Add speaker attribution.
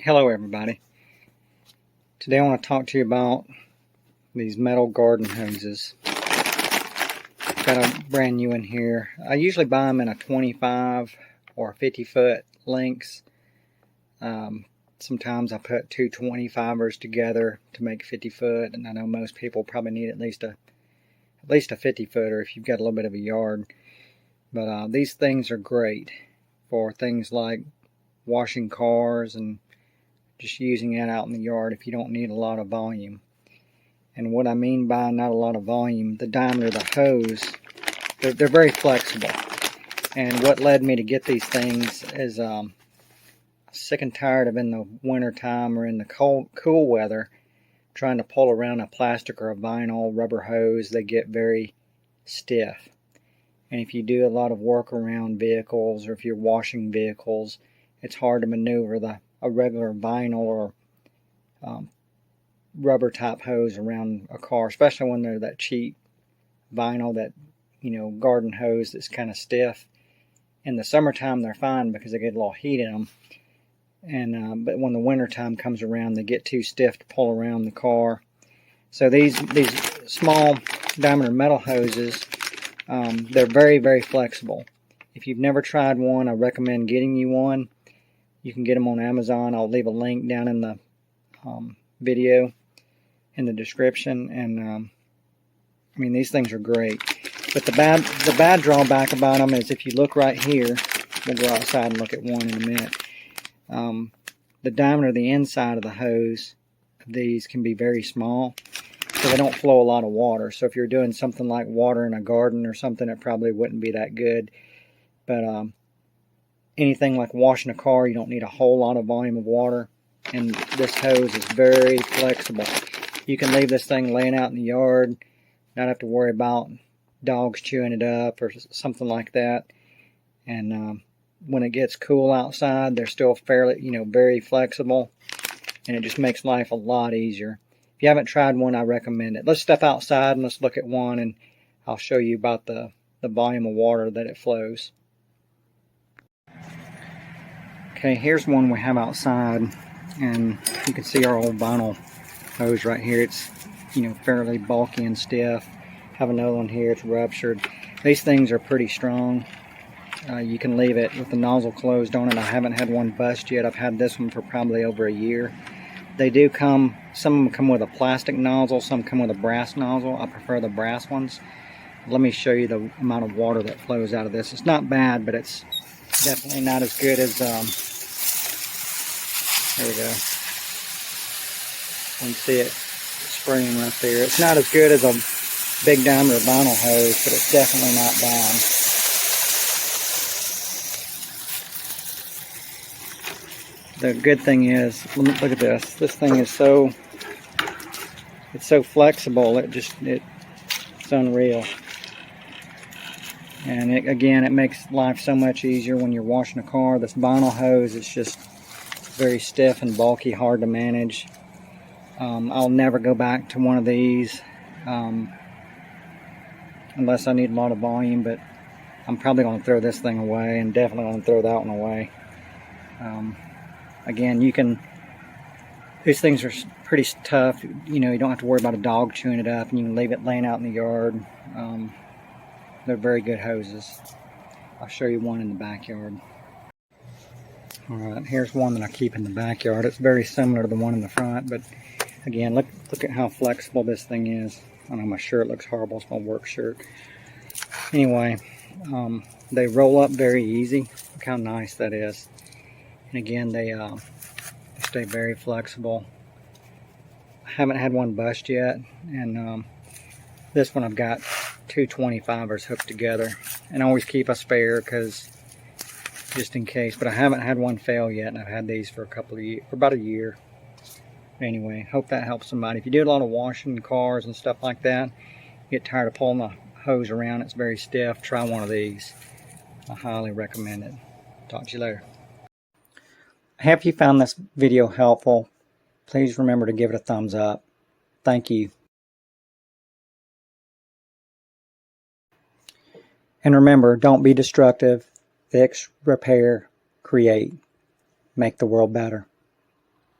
Speaker 1: Hello everybody. Today I want to talk to you about these metal garden hoses. Got a brand new one here. I usually buy them in a 25 or 50 foot lengths. Sometimes I put two 25ers together to make 50 foot, and I know most people probably need at least a 50 footer if you've got a little bit of a yard. But these things are great for things like washing cars and just using it out in the yard if you don't need a lot of volume. And what I mean by not a lot of volume, the diameter of the hose, they're very flexible. And what led me to get these things is sick and tired of in the winter time or in the cool weather trying to pull around a plastic or a vinyl rubber hose. They get very stiff. And if you do a lot of work around vehicles or if you're washing vehicles, it's hard to maneuver a regular vinyl or rubber type hose around a car, especially when they're that cheap vinyl, that garden hose that's kind of stiff. In the summertime they're fine because they get a little heat in them, and but when the winter time comes around they get too stiff to pull around the car. So these small diameter metal hoses, they're very flexible. If you've never tried one, I recommend getting you one. You can get them on Amazon. I'll leave a link down in the video in the description. And I mean, these things are great. But the bad drawback about them is if you look right here, we'll go outside and look at one in a minute. The diameter of the inside of the hose of these can be very small, so they don't flow a lot of water. So if you're doing something like watering a garden or something, it probably wouldn't be that good. But anything like washing a car, you don't need a whole lot of volume of water, and this hose is very flexible. You can leave this thing laying out in the yard, not have to worry about dogs chewing it up or something like that. And when it gets cool outside, they're still fairly, very flexible, and it just makes life a lot easier. If you haven't tried one, I recommend it. Let's step outside and let's look at one, and I'll show you about the volume of water that it flows. Okay, here's one we have outside, and you can see our old vinyl hose right here. It's fairly bulky and stiff. Have another one here, it's ruptured. These things are pretty strong. You can leave it with the nozzle closed on it. I haven't had one bust yet. I've had this one for probably over a year. They do come, some of them come with a plastic nozzle, some come with a brass nozzle. I prefer the brass ones. Let me show you the amount of water that flows out of this. It's not bad, but it's definitely not as good as there we go. You can see it spraying right there. It's not as good as a big diameter vinyl hose, but it's definitely not bad. The good thing is, look at this. This thing is so flexible. It's unreal. And again, it makes life so much easier when you're washing a car. This vinyl hose is just very stiff and bulky, hard to manage. I'll never go back to one of these unless I need a lot of volume, but I'm probably going to throw this thing away, and definitely going to throw that one away. Again, these things are pretty tough. You don't have to worry about a dog chewing it up, and you can leave it laying out in the yard. They're very good hoses. I'll show you one in the backyard. Alright, here's one that I keep in the backyard. It's very similar to the one in the front, but again, look at how flexible this thing is. I know my shirt looks horrible. It's my work shirt. Anyway, they roll up very easy. Look how nice that is. And again, they stay very flexible. I haven't had one bust yet, and this one I've got two 25ers hooked together, and I always keep a spare because just in case. But I haven't had one fail yet, and I've had these for about a year. Anyway, hope that helps somebody. If you do a lot of washing cars and stuff like that, you get tired of pulling the hose around, it's very stiff, try one of these. I highly recommend it. Talk to you later. I hope you found this video helpful. Please remember to give it a thumbs up. Thank you. And remember, don't be destructive. Fix, repair, create. Make the world better.